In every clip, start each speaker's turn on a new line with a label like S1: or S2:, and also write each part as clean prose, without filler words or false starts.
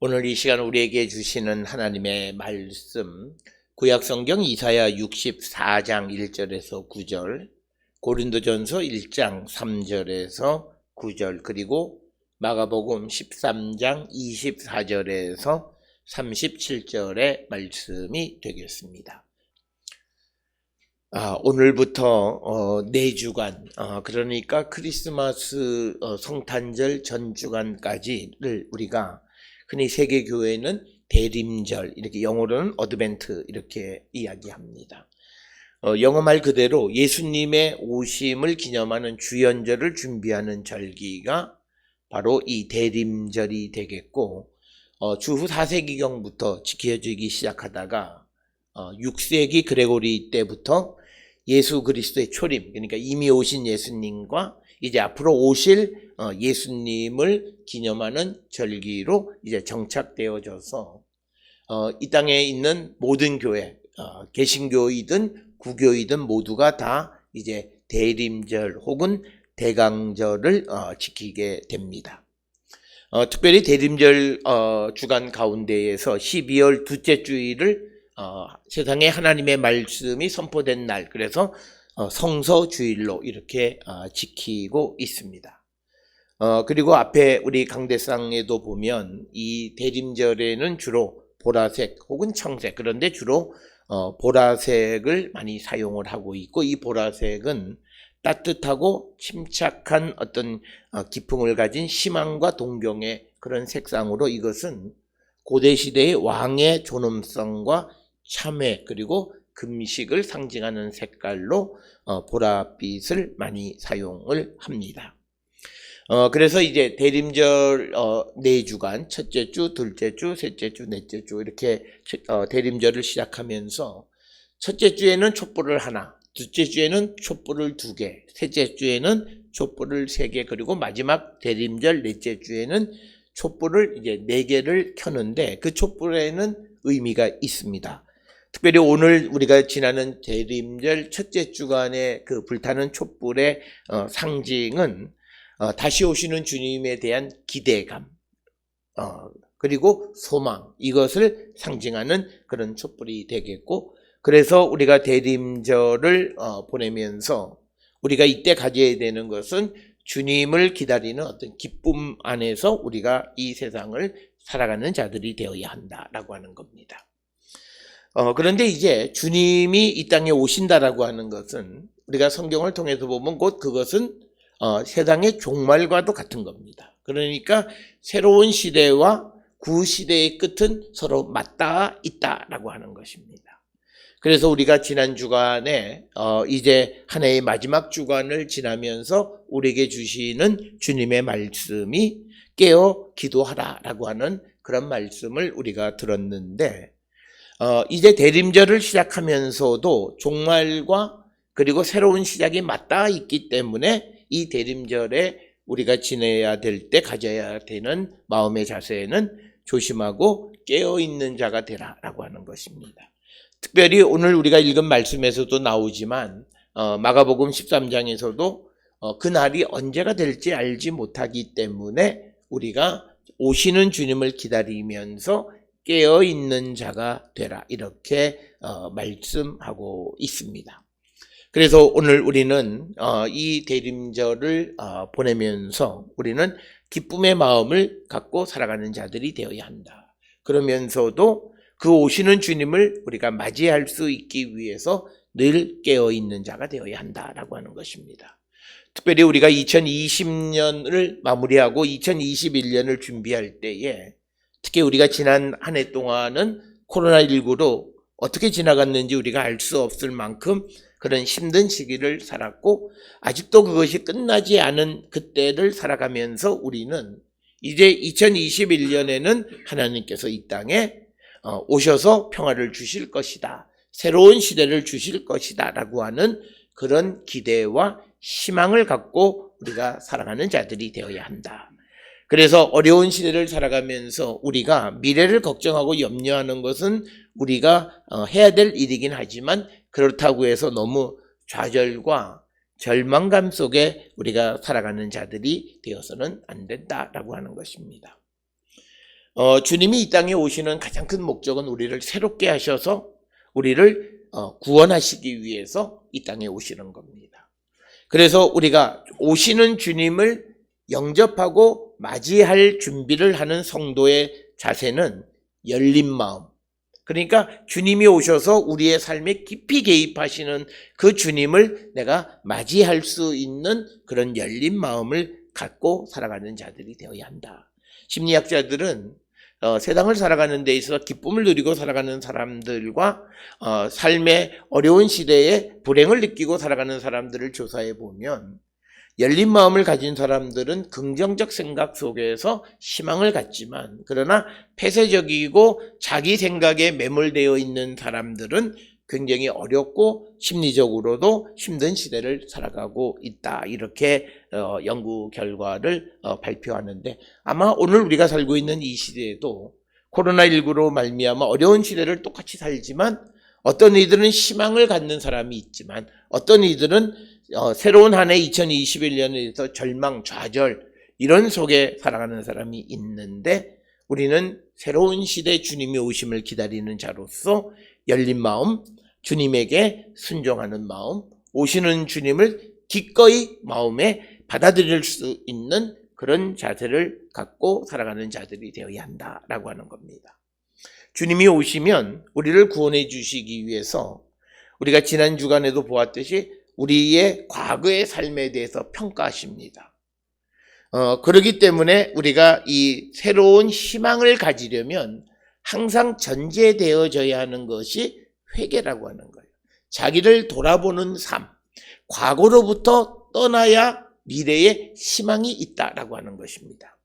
S1: 오늘 이 시간 우리에게 주시는 하나님의 말씀, 구약성경 이사야 64장 1절에서 9절, 고린도전서 1장 3절에서 9절, 그리고 마가복음 13장 24절에서 37절의 말씀이 되겠습니다. 오늘부터 4주간, 그러니까 크리스마스 성탄절 전 주간까지를 우리가 흔히 세계교회는 대림절, 이렇게 영어로는 어드벤트 이렇게 이야기합니다. 영어 말 그대로 예수님의 오심을 기념하는 주연절을 준비하는 절기가 바로 이 대림절이 되겠고, 주후 4세기경부터 지켜지기 시작하다가 6세기 그레고리 때부터 예수 그리스도의 초림, 그러니까 이미 오신 예수님과 이제 앞으로 오실 예수님을 기념하는 절기로 이제 정착되어져서 이 땅에 있는 모든 교회, 개신교이든 구교이든 모두가 다 이제 대림절 혹은 대강절을 지키게 됩니다. 특별히 대림절 주간 가운데에서 12월 둘째 주일을 세상에 하나님의 말씀이 선포된 날, 그래서 성서주일로 이렇게 지키고 있습니다. 그리고 앞에 우리 강대상에도 보면 이 대림절에는 주로 보라색 혹은 청색, 그런데 주로 보라색을 많이 사용을 하고 있고, 이 보라색은 따뜻하고 침착한 어떤 기풍을 가진 희망과 동경의 그런 색상으로, 이것은 고대시대의 왕의 존엄성과 참회 그리고 금식을 상징하는 색깔로 보랏빛을 많이 사용을 합니다. 그래서 이제 대림절 4주간, 첫째 주, 둘째 주, 셋째 주, 넷째 주 이렇게 대림절을 시작하면서 첫째 주에는 촛불을 하나, 둘째 주에는 촛불을 2개, 셋째 주에는 촛불을 3개, 그리고 마지막 대림절 넷째 주에는 촛불을 이제 4개를 켜는데, 그 촛불에는 의미가 있습니다. 특별히 오늘 우리가 지나는 대림절 첫째 주간의 그 불타는 촛불의 상징은 다시 오시는 주님에 대한 기대감, 그리고 소망, 이것을 상징하는 그런 촛불이 되겠고, 그래서 우리가 대림절을 보내면서 우리가 이때 가져야 되는 것은 주님을 기다리는 어떤 기쁨 안에서 우리가 이 세상을 살아가는 자들이 되어야 한다라고 하는 겁니다. 그런데 이제 주님이 이 땅에 오신다라고 하는 것은 우리가 성경을 통해서 보면 곧 그것은 세상의 종말과도 같은 겁니다. 그러니까 새로운 시대와 구시대의 끝은 서로 맞닿아 있다라고 하는 것입니다. 그래서 우리가 지난 주간에 이제 한 해의 마지막 주간을 지나면서 우리에게 주시는 주님의 말씀이 깨어 기도하라라고 하는 그런 말씀을 우리가 들었는데, 이제 대림절을 시작하면서도 종말과 그리고 새로운 시작이 맞닿아 있기 때문에 이 대림절에 우리가 지내야 될 때 가져야 되는 마음의 자세는 조심하고 깨어있는 자가 되라라고 하는 것입니다. 특별히 오늘 우리가 읽은 말씀에서도 나오지만 마가복음 13장에서도 그날이 언제가 될지 알지 못하기 때문에 우리가 오시는 주님을 기다리면서 깨어있는 자가 되라, 이렇게 말씀하고 있습니다. 그래서 오늘 우리는 이 대림절을 보내면서 우리는 기쁨의 마음을 갖고 살아가는 자들이 되어야 한다. 그러면서도 그 오시는 주님을 우리가 맞이할 수 있기 위해서 늘 깨어있는 자가 되어야 한다라고 하는 것입니다. 특별히 우리가 2020년을 마무리하고 2021년을 준비할 때에, 특히 우리가 지난 한 해 동안은 코로나19로 어떻게 지나갔는지 우리가 알 수 없을 만큼 그런 힘든 시기를 살았고, 아직도 그것이 끝나지 않은 그때를 살아가면서 우리는 이제 2021년에는 하나님께서 이 땅에 오셔서 평화를 주실 것이다, 새로운 시대를 주실 것이다 라고 하는 그런 기대와 희망을 갖고 우리가 살아가는 자들이 되어야 한다. 그래서 어려운 시대를 살아가면서 우리가 미래를 걱정하고 염려하는 것은 우리가 해야 될 일이긴 하지만, 그렇다고 해서 너무 좌절과 절망감 속에 우리가 살아가는 자들이 되어서는 안 된다라고 하는 것입니다. 주님이 이 땅에 오시는 가장 큰 목적은 우리를 새롭게 하셔서 우리를 구원하시기 위해서 이 땅에 오시는 겁니다. 그래서 우리가 오시는 주님을 영접하고 맞이할 준비를 하는 성도의 자세는 열린 마음. 그러니까 주님이 오셔서 우리의 삶에 깊이 개입하시는 그 주님을 내가 맞이할 수 있는 그런 열린 마음을 갖고 살아가는 자들이 되어야 한다. 심리학자들은 세상을 살아가는 데 있어서 기쁨을 누리고 살아가는 사람들과 삶의 어려운 시대에 불행을 느끼고 살아가는 사람들을 조사해 보면 열린 마음을 가진 사람들은 긍정적 생각 속에서 희망을 갖지만 그러나 폐쇄적이고 자기 생각에 매몰되어 있는 사람들은 굉장히 어렵고 심리적으로도 힘든 시대를 살아가고 있다. 이렇게 연구 결과를 발표하는데 아마 오늘 우리가 살고 있는 이 시대에도 코로나19로 말미암아 어려운 시대를 똑같이 살지만 어떤 이들은 희망을 갖는 사람이 있지만 어떤 이들은 새로운 한 해 2021년에서 절망, 좌절 이런 속에 살아가는 사람이 있는데 우리는 새로운 시대 주님이 오심을 기다리는 자로서 열린 마음, 주님에게 순종하는 마음, 오시는 주님을 기꺼이 마음에 받아들일 수 있는 그런 자세를 갖고 살아가는 자들이 되어야 한다라고 하는 겁니다. 주님이 오시면 우리를 구원해 주시기 위해서 우리가 지난 주간에도 보았듯이 우리의 과거의 삶에 대해서 평가하십니다. 그렇기 때문에 우리가 이 새로운 희망을 가지려면 항상 전제되어져야 하는 것이 회개라고 하는 거예요. 자기를 돌아보는 삶, 과거로부터 떠나야 미래에 희망이 있다라고 하는 것입니다.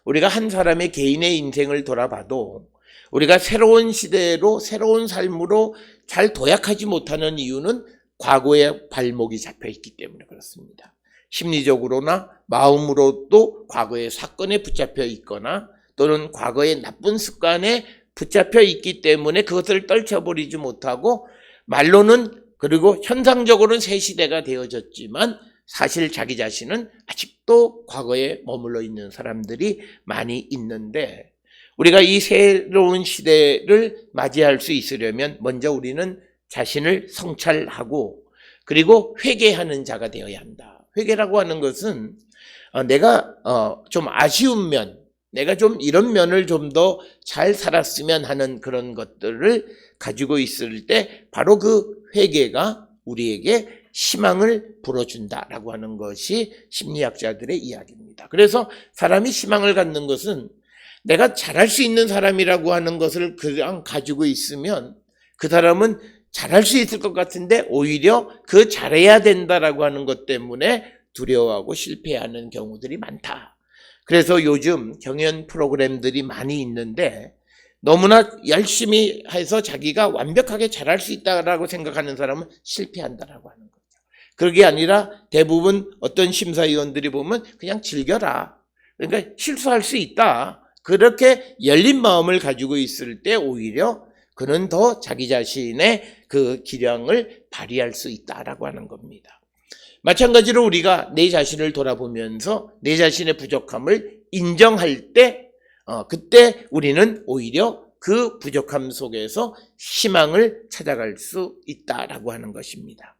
S1: 우리가 한 사람의 개인의 인생을 돌아봐도 우리가 새로운 시대로 새로운 삶으로 잘 도약하지 못하는 이유는 과거에 발목이 잡혀 있기 때문에 그렇습니다. 심리적으로나 마음으로도 과거의 사건에 붙잡혀 있거나 또는 과거의 나쁜 습관에 붙잡혀 있기 때문에 그것을 떨쳐버리지 못하고 말로는 그리고 현상적으로는 새 시대가 되어졌지만 사실 자기 자신은 아직도 과거에 머물러 있는 사람들이 많이 있는데 우리가 이 새로운 시대를 맞이할 수 있으려면 먼저 우리는 자신을 성찰하고 그리고 회개하는 자가 되어야 한다. 회개라고 하는 것은 내가 좀 아쉬운 면, 내가 좀 이런 면을 좀 더 잘 살았으면 하는 그런 것들을 가지고 있을 때 바로 그 회개가 우리에게 희망을 불어준다라고 하는 것이 심리학자들의 이야기입니다. 그래서 사람이 희망을 갖는 것은 내가 잘할 수 있는 사람이라고 하는 것을 그냥 가지고 있으면 그 사람은 잘할 수 있을 것 같은데 오히려 그 잘해야 된다라고 하는 것 때문에 두려워하고 실패하는 경우들이 많다. 그래서 요즘 경연 프로그램들이 많이 있는데 너무나 열심히 해서 자기가 완벽하게 잘할 수 있다라고 생각하는 사람은 실패한다라고 하는 거죠. 그게 아니라 대부분 어떤 심사위원들이 보면 그냥 즐겨라. 그러니까 실수할 수 있다. 그렇게 열린 마음을 가지고 있을 때 오히려 그는 더 자기 자신의 그 기량을 발휘할 수 있다라고 하는 겁니다. 마찬가지로 우리가 내 자신을 돌아보면서 내 자신의 부족함을 인정할 때 그때 우리는 오히려 그 부족함 속에서 희망을 찾아갈 수 있다라고 하는 것입니다.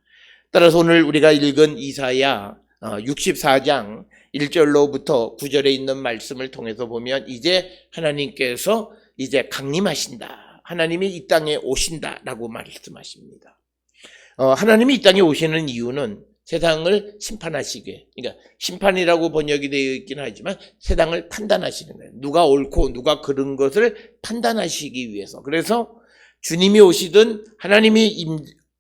S1: 따라서 오늘 우리가 읽은 이사야 64장 1절로부터 9절에 있는 말씀을 통해서 보면 이제 하나님께서 이제 강림하신다. 하나님이 이 땅에 오신다라고 말씀하십니다. 하나님이 이 땅에 오시는 이유는 세상을 심판하시게, 그러니까 심판이라고 번역이 되어 있긴 하지만 세상을 판단하시는 거예요. 누가 옳고 누가 그른 것을 판단하시기 위해서. 그래서 주님이 오시든 하나님이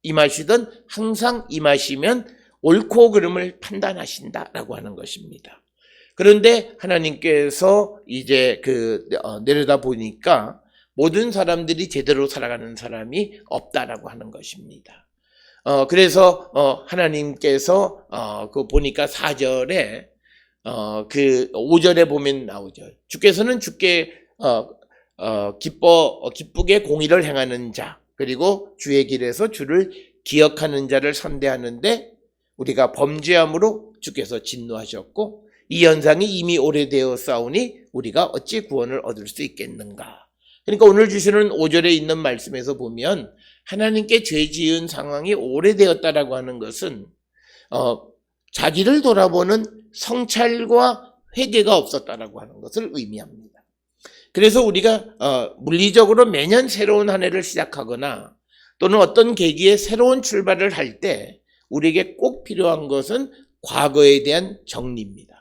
S1: 임하시든 항상 임하시면 옳고 그름을 판단하신다라고 하는 것입니다. 그런데 하나님께서 이제 내려다 보니까 모든 사람들이 제대로 살아가는 사람이 없다라고 하는 것입니다. 그래서 하나님께서 보니까 4절에 5절에 보면 나오죠. 주께서는 주께 기쁘게 공의를 행하는 자, 그리고 주의 길에서 주를 기억하는 자를 선대하는데 우리가 범죄함으로 주께서 진노하셨고 이 현상이 이미 오래되었사오니 우리가 어찌 구원을 얻을 수 있겠는가. 그러니까 오늘 주시는 5절에 있는 말씀에서 보면 하나님께 죄 지은 상황이 오래되었다라고 하는 것은 자기를 돌아보는 성찰과 회개가 없었다라고 하는 것을 의미합니다. 그래서 우리가 물리적으로 매년 새로운 한 해를 시작하거나 또는 어떤 계기에 새로운 출발을 할 때 우리에게 꼭 필요한 것은 과거에 대한 정리입니다.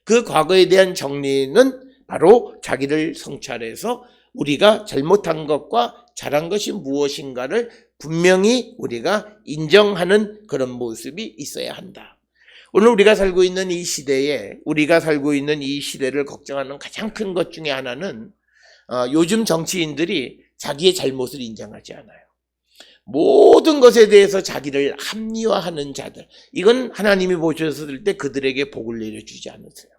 S1: 그 과거에 대한 정리는 바로 자기를 성찰해서 우리가 잘못한 것과 잘한 것이 무엇인가를 분명히 우리가 인정하는 그런 모습이 있어야 한다. 오늘 우리가 살고 있는 이 시대에 우리가 살고 있는 이 시대를 걱정하는 가장 큰 것 중에 하나는 요즘 정치인들이 자기의 잘못을 인정하지 않아요. 모든 것에 대해서 자기를 합리화하는 자들, 이건 하나님이 보셨을 때 그들에게 복을 내려주지 않으세요.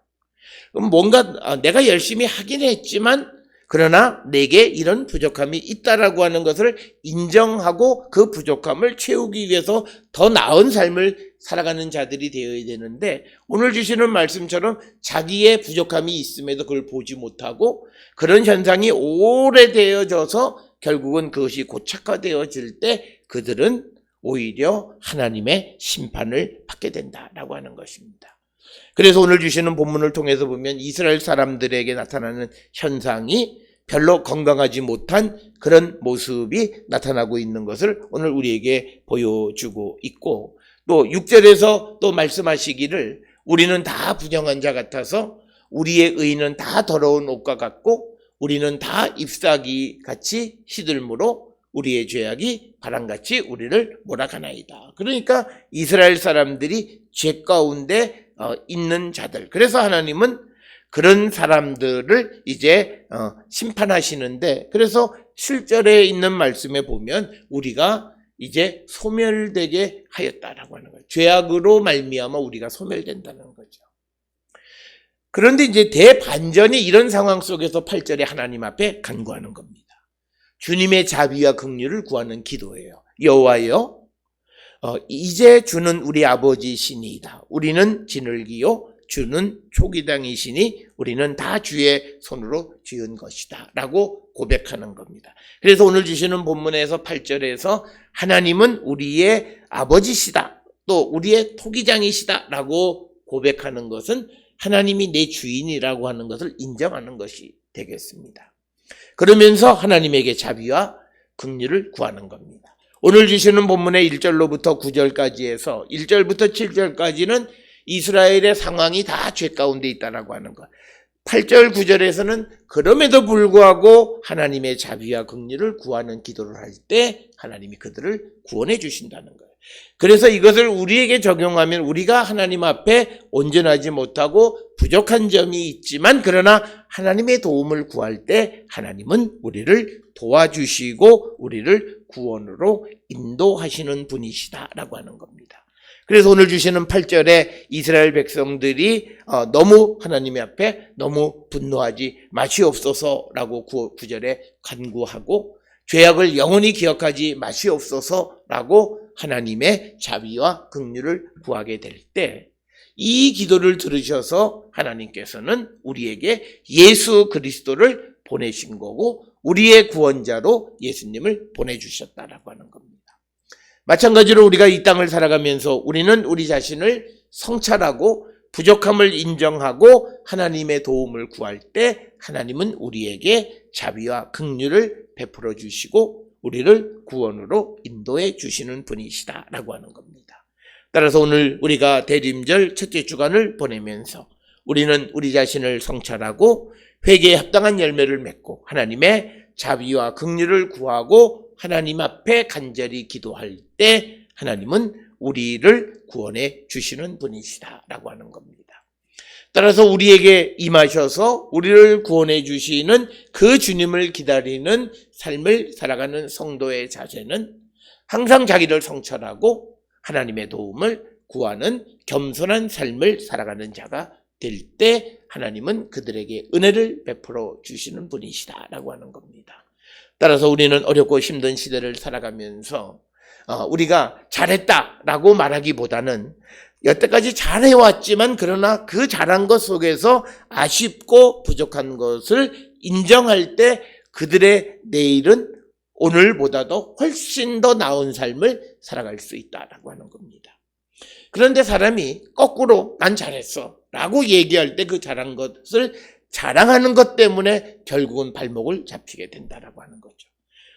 S1: 그럼 뭔가 내가 열심히 하긴 했지만 그러나 내게 이런 부족함이 있다라고 하는 것을 인정하고 그 부족함을 채우기 위해서 더 나은 삶을 살아가는 자들이 되어야 되는데, 오늘 주시는 말씀처럼 자기의 부족함이 있음에도 그걸 보지 못하고 그런 현상이 오래되어져서 결국은 그것이 고착화되어질 때 그들은 오히려 하나님의 심판을 받게 된다라고 하는 것입니다. 그래서 오늘 주시는 본문을 통해서 보면 이스라엘 사람들에게 나타나는 현상이 별로 건강하지 못한 그런 모습이 나타나고 있는 것을 오늘 우리에게 보여주고 있고, 또 6절에서 또 말씀하시기를 우리는 다 부정한 자 같아서 우리의 의는 다 더러운 옷과 같고 우리는 다 잎사귀 같이 시들므로 우리의 죄악이 바람같이 우리를 몰아가나이다. 그러니까 이스라엘 사람들이 죄 가운데 있는 자들. 그래서 하나님은 그런 사람들을 이제 심판하시는데, 그래서 7절에 있는 말씀에 보면 우리가 이제 소멸되게 하였다라고 하는 거예요. 죄악으로 말미암아 우리가 소멸된다는 거죠. 그런데 이제 대반전이 이런 상황 속에서 8절에 하나님 앞에 간구하는 겁니다. 주님의 자비와 긍휼을 구하는 기도예요. 여호와여, 이제 주는 우리 아버지시니이다. 우리는 진흙이요 주는 초기당이시니 우리는 다 주의 손으로 지은 것이다 라고 고백하는 겁니다. 그래서 오늘 주시는 본문에서 8절에서 하나님은 우리의 아버지시다, 또 우리의 토기장이시다 라고 고백하는 것은 하나님이 내 주인이라고 하는 것을 인정하는 것이 되겠습니다. 그러면서 하나님에게 자비와 긍휼을 구하는 겁니다. 오늘 주시는 본문의 1절로부터 9절까지 해서 1절부터 7절까지는 이스라엘의 상황이 다 죄 가운데 있다라고 하는 것. 8절 9절에서는 그럼에도 불구하고 하나님의 자비와 긍휼을 구하는 기도를 할 때 하나님이 그들을 구원해 주신다는 거예요. 그래서 이것을 우리에게 적용하면 우리가 하나님 앞에 온전하지 못하고 부족한 점이 있지만 그러나 하나님의 도움을 구할 때 하나님은 우리를 도와주시고 우리를 구원으로 인도하시는 분이시다라고 하는 겁니다. 그래서 오늘 주시는 8절에 이스라엘 백성들이 너무 하나님 앞에 너무 분노하지 마시옵소서라고 9절에 간구하고 죄악을 영원히 기억하지 마시옵소서라고 하나님의 자비와 긍휼을 구하게 될 때 이 기도를 들으셔서 하나님께서는 우리에게 예수 그리스도를 보내신 거고 우리의 구원자로 예수님을 보내주셨다라고 하는 겁니다. 마찬가지로 우리가 이 땅을 살아가면서 우리는 우리 자신을 성찰하고 부족함을 인정하고 하나님의 도움을 구할 때 하나님은 우리에게 자비와 긍휼을 베풀어 주시고 우리를 구원으로 인도해 주시는 분이시다라고 하는 겁니다. 따라서 오늘 우리가 대림절 첫째 주간을 보내면서 우리는 우리 자신을 성찰하고 회개에 합당한 열매를 맺고 하나님의 자비와 긍휼을 구하고 하나님 앞에 간절히 기도할 때 하나님은 우리를 구원해 주시는 분이시다라고 하는 겁니다. 따라서 우리에게 임하셔서 우리를 구원해 주시는 그 주님을 기다리는 삶을 살아가는 성도의 자세는 항상 자기를 성찰하고 하나님의 도움을 구하는 겸손한 삶을 살아가는 자가 될 때 하나님은 그들에게 은혜를 베풀어 주시는 분이시다라고 하는 겁니다. 따라서 우리는 어렵고 힘든 시대를 살아가면서 우리가 잘했다라고 말하기보다는 여태까지 잘해왔지만 그러나 그 잘한 것 속에서 아쉽고 부족한 것을 인정할 때 그들의 내일은 오늘보다도 훨씬 더 나은 삶을 살아갈 수 있다라고 하는 겁니다. 그런데 사람이 거꾸로 난 잘했어 라고 얘기할 때 그 잘한 것을 자랑하는 것 때문에 결국은 발목을 잡히게 된다라고 하는 거죠.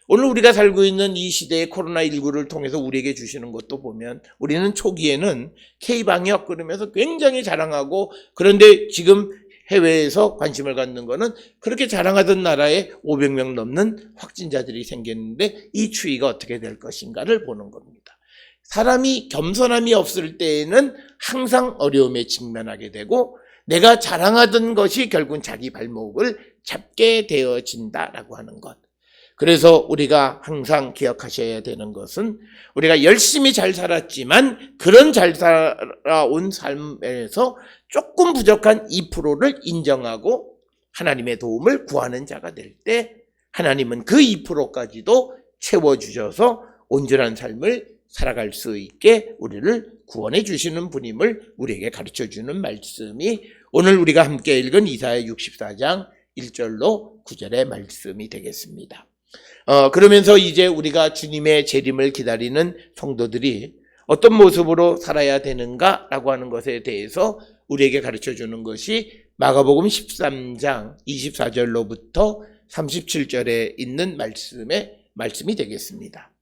S1: 오늘 우리가 살고 있는 이 시대의 코로나19를 통해서 우리에게 주시는 것도 보면 우리는 초기에는 K방역 그러면서 굉장히 자랑하고, 그런데 지금 해외에서 관심을 갖는 거는 그렇게 자랑하던 나라에 500명 넘는 확진자들이 생겼는데 이 추이가 어떻게 될 것인가를 보는 겁니다. 사람이 겸손함이 없을 때에는 항상 어려움에 직면하게 되고 내가 자랑하던 것이 결국은 자기 발목을 잡게 되어진다라고 하는 것. 그래서 우리가 항상 기억하셔야 되는 것은 우리가 열심히 잘 살았지만 그런 잘 살아온 삶에서 조금 부족한 2%를 인정하고 하나님의 도움을 구하는 자가 될 때 하나님은 그 2%까지도 채워주셔서 온전한 삶을 살아갈 수 있게 우리를 구원해 주시는 분임을 우리에게 가르쳐주는 말씀이 오늘 우리가 함께 읽은 이사야 64장 1절로 9절의 말씀이 되겠습니다. 그러면서 이제 우리가 주님의 재림을 기다리는 성도들이 어떤 모습으로 살아야 되는가라고 하는 것에 대해서 우리에게 가르쳐주는 것이 마가복음 13장 24절로부터 37절에 있는 말씀이 되겠습니다.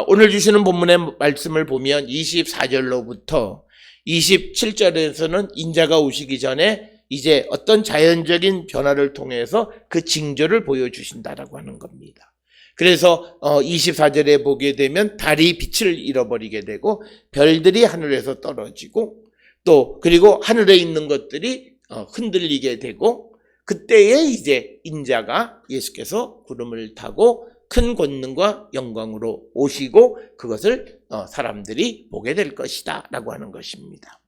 S1: 오늘 주시는 본문의 말씀을 보면 24절로부터 27절에서는 인자가 오시기 전에 이제 어떤 자연적인 변화를 통해서 그 징조를 보여주신다라고 하는 겁니다. 그래서 24절에 보게 되면 달이 빛을 잃어버리게 되고 별들이 하늘에서 떨어지고 또 그리고 하늘에 있는 것들이 흔들리게 되고 그때에 이제 인자가 예수께서 구름을 타고 큰 권능과 영광으로 오시고 그것을 사람들이 보게 될 것이다 라고 하는 것입니다.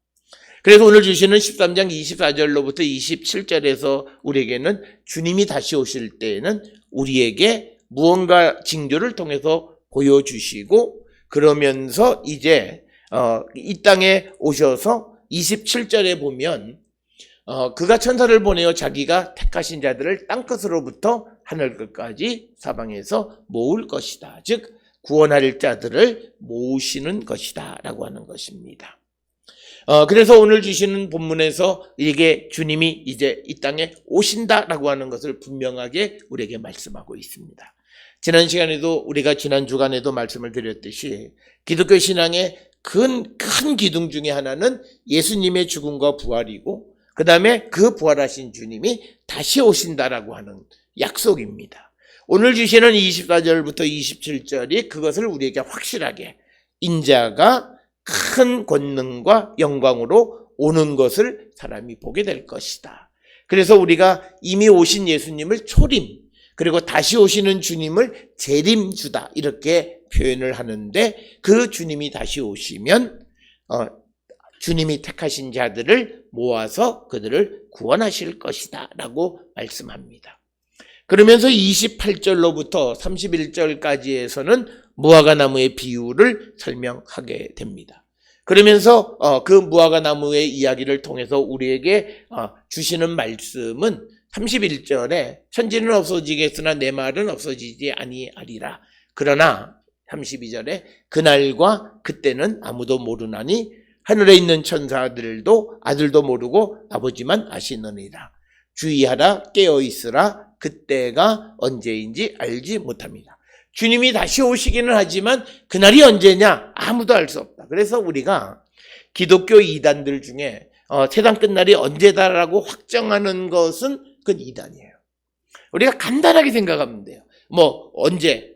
S1: 그래서 오늘 주시는 13장 24절로부터 27절에서 우리에게는 주님이 다시 오실 때에는 우리에게 무언가 징조를 통해서 보여주시고 그러면서 이제 이 땅에 오셔서 27절에 보면 그가 천사를 보내어 자기가 택하신 자들을 땅끝으로부터 하늘 끝까지 사방에서 모을 것이다. 즉 구원할 자들을 모으시는 것이다 라고 하는 것입니다. 그래서 오늘 주시는 본문에서 이게 주님이 이제 이 땅에 오신다라고 하는 것을 분명하게 우리에게 말씀하고 있습니다. 지난 시간에도 우리가 지난 주간에도 말씀을 드렸듯이 기독교 신앙의 큰 기둥 중에 하나는 예수님의 죽음과 부활이고 그 다음에 그 부활하신 주님이 다시 오신다라고 하는 약속입니다. 오늘 주시는 24절부터 27절이 그것을 우리에게 확실하게 인자가 큰 권능과 영광으로 오는 것을 사람이 보게 될 것이다. 그래서 우리가 이미 오신 예수님을 초림, 그리고 다시 오시는 주님을 재림주다 이렇게 표현을 하는데 그 주님이 다시 오시면 주님이 택하신 자들을 모아서 그들을 구원하실 것이다 라고 말씀합니다. 그러면서 28절로부터 31절까지에서는 무화과나무의 비유를 설명하게 됩니다. 그러면서 그 무화과나무의 이야기를 통해서 우리에게 주시는 말씀은 31절에 천지는 없어지겠으나 내 말은 없어지지 아니하리라. 그러나 32절에 그날과 그때는 아무도 모르나니 하늘에 있는 천사들도 아들도 모르고 아버지만 아시느니라. 주의하라 깨어있으라 그때가 언제인지 알지 못합니다. 주님이 다시 오시기는 하지만 그날이 언제냐 아무도 알 수 없다. 그래서 우리가 기독교 이단들 중에 세상 끝날이 언제다라고 확정하는 것은 그건 이단이에요. 우리가 간단하게 생각하면 돼요. 언제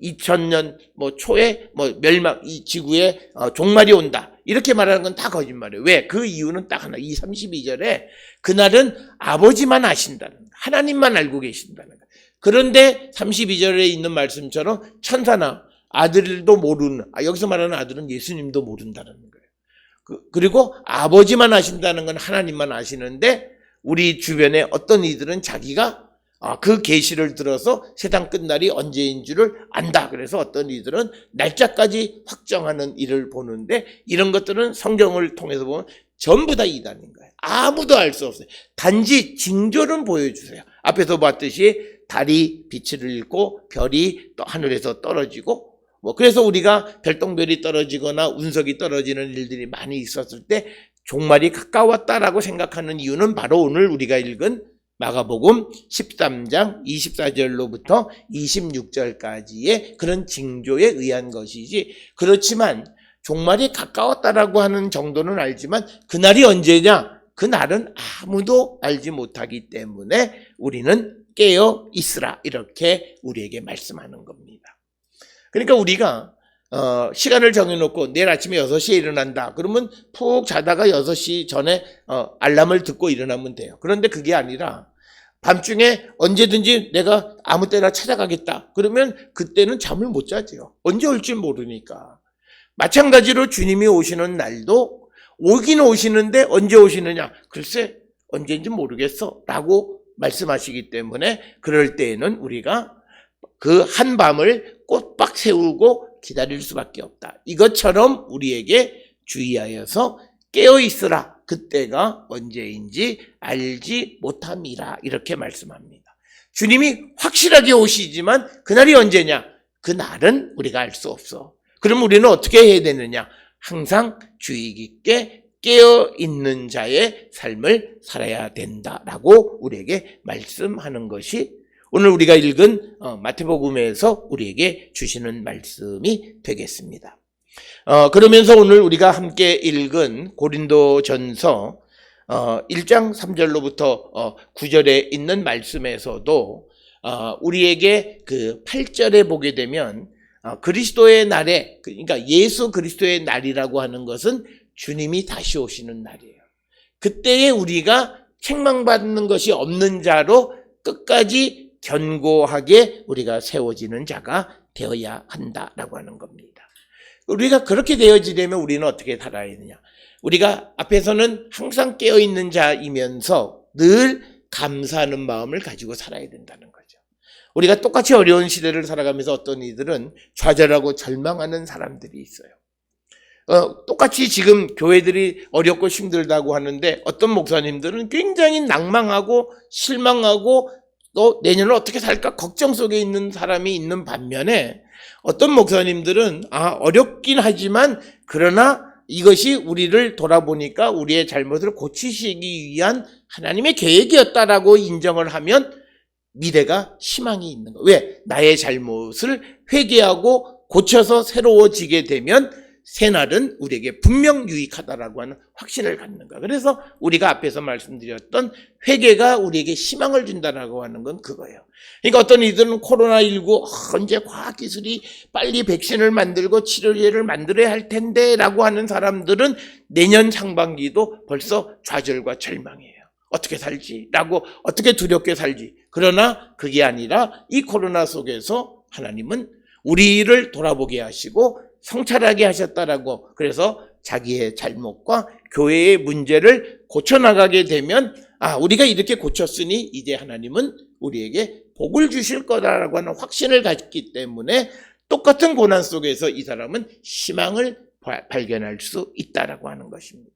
S1: 2000년 초에 멸망 이 지구에 종말이 온다. 이렇게 말하는 건 다 거짓말이에요. 왜? 그 이유는 딱 하나. 이 32절에 그날은 아버지만 아신다는 거예요. 하나님만 알고 계신다는 거예요. 그런데 32절에 있는 말씀처럼 천사나 아들도 모르는, 여기서 말하는 아들은 예수님도 모른다는 거예요. 그리고 아버지만 아신다는 건 하나님만 아시는데 우리 주변에 어떤 이들은 자기가 그 계시를 들어서 세상 끝날이 언제인 줄을 안다. 그래서 어떤 이들은 날짜까지 확정하는 일을 보는데 이런 것들은 성경을 통해서 보면 전부 다 이단인 거예요. 아무도 알 수 없어요. 단지 징조는 보여주세요. 앞에서 봤듯이 달이 빛을 잃고 별이 또 하늘에서 떨어지고 그래서 우리가 별똥별이 떨어지거나 운석이 떨어지는 일들이 많이 있었을 때 종말이 가까웠다라고 생각하는 이유는 바로 오늘 우리가 읽은 마가복음 13장 24절로부터 26절까지의 그런 징조에 의한 것이지, 그렇지만 종말이 가까웠다라고 하는 정도는 알지만 그날이 언제냐? 그날은 아무도 알지 못하기 때문에 우리는 깨어 있으라, 이렇게 우리에게 말씀하는 겁니다. 그러니까 우리가 시간을 정해놓고 내일 아침에 6시에 일어난다 그러면 푹 자다가 6시 전에 알람을 듣고 일어나면 돼요. 그런데 그게 아니라 밤중에 언제든지 내가 아무 때나 찾아가겠다 그러면 그때는 잠을 못 자죠. 언제 올지 모르니까. 마찬가지로 주님이 오시는 날도 오긴 오시는데 언제 오시느냐? 글쎄 언제인지 모르겠어 라고 말씀하시기 때문에 그럴 때에는 우리가 그 한밤을 꼬박 세우고 기다릴 수밖에 없다. 이것처럼 우리에게 주의하여서 깨어있으라. 그때가 언제인지 알지 못함이라, 이렇게 말씀합니다. 주님이 확실하게 오시지만 그날이 언제냐? 그날은 우리가 알 수 없어. 그럼 우리는 어떻게 해야 되느냐? 항상 주의 깊게 깨어있는 자의 삶을 살아야 된다라고 우리에게 말씀하는 것이 오늘 우리가 읽은 마태복음에서 우리에게 주시는 말씀이 되겠습니다. 그러면서 오늘 우리가 함께 읽은 고린도전서 1장 3절로부터 9절에 있는 말씀에서도 우리에게 그 8절에 보게 되면 그리스도의 날에, 그러니까 예수 그리스도의 날이라고 하는 것은 주님이 다시 오시는 날이에요. 그때에 우리가 책망받는 것이 없는 자로 끝까지 견고하게 우리가 세워지는 자가 되어야 한다라고 하는 겁니다. 우리가 그렇게 되어지려면 우리는 어떻게 살아야 되느냐? 우리가 앞에서는 항상 깨어있는 자이면서 늘 감사하는 마음을 가지고 살아야 된다는 거죠. 우리가 똑같이 어려운 시대를 살아가면서 어떤 이들은 좌절하고 절망하는 사람들이 있어요. 똑같이 지금 교회들이 어렵고 힘들다고 하는데 어떤 목사님들은 굉장히 낭망하고 실망하고 또 내년을 어떻게 살까 걱정 속에 있는 사람이 있는 반면에 어떤 목사님들은 어렵긴 하지만 그러나 이것이 우리를 돌아보니까 우리의 잘못을 고치시기 위한 하나님의 계획이었다라고 인정을 하면 미래가 희망이 있는 거예요. 왜? 나의 잘못을 회개하고 고쳐서 새로워지게 되면 새날은 우리에게 분명 유익하다라고 하는 확신을 갖는 거야. 그래서 우리가 앞에서 말씀드렸던 회개가 우리에게 희망을 준다라고 하는 건 그거예요. 그러니까 어떤 이들은 코로나19 언제 과학기술이 빨리 백신을 만들고 치료제를 만들어야 할 텐데 라고 하는 사람들은 내년 상반기도 벌써 좌절과 절망이에요. 어떻게 살지? 라고 어떻게 두렵게 살지? 그러나 그게 아니라 이 코로나 속에서 하나님은 우리를 돌아보게 하시고 성찰하게 하셨다라고, 그래서 자기의 잘못과 교회의 문제를 고쳐나가게 되면 우리가 이렇게 고쳤으니 이제 하나님은 우리에게 복을 주실 거다라고 하는 확신을 갖기 때문에 똑같은 고난 속에서 이 사람은 희망을 발견할 수 있다라고 하는 것입니다.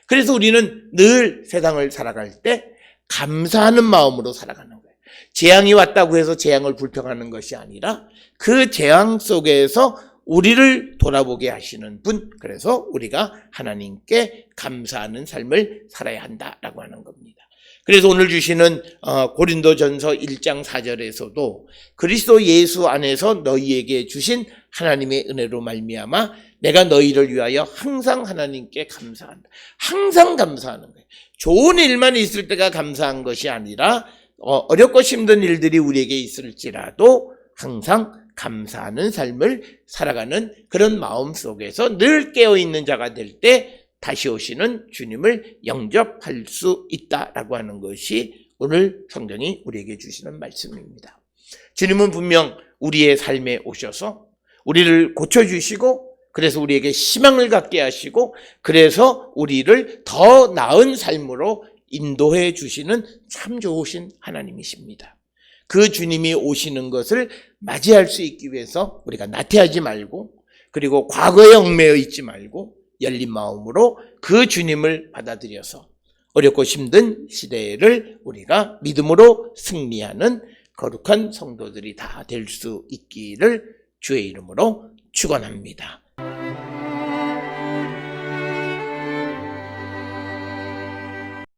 S1: 그래서 우리는 늘 세상을 살아갈 때 감사하는 마음으로 살아가는 거예요. 재앙이 왔다고 해서 재앙을 불평하는 것이 아니라 그 재앙 속에서 우리를 돌아보게 하시는 분, 그래서 우리가 하나님께 감사하는 삶을 살아야 한다라고 하는 겁니다. 그래서 오늘 주시는 고린도전서 1장 4절에서도 그리스도 예수 안에서 너희에게 주신 하나님의 은혜로 말미암아 내가 너희를 위하여 항상 하나님께 감사한다. 항상 감사하는 거예요. 좋은 일만 있을 때가 감사한 것이 아니라 어렵고 힘든 일들이 우리에게 있을지라도 항상 감사하는 삶을 살아가는 그런 마음 속에서 늘 깨어있는 자가 될 때 다시 오시는 주님을 영접할 수 있다라고 하는 것이 오늘 성경이 우리에게 주시는 말씀입니다. 주님은 분명 우리의 삶에 오셔서 우리를 고쳐주시고 그래서 우리에게 희망을 갖게 하시고 그래서 우리를 더 나은 삶으로 인도해 주시는 참 좋으신 하나님이십니다. 그 주님이 오시는 것을 맞이할 수 있기 위해서 우리가 나태하지 말고, 그리고 과거에 얽매여 있지 말고 열린 마음으로 그 주님을 받아들여서 어렵고 힘든 시대를 우리가 믿음으로 승리하는 거룩한 성도들이 다 될 수 있기를 주의 이름으로 축원합니다.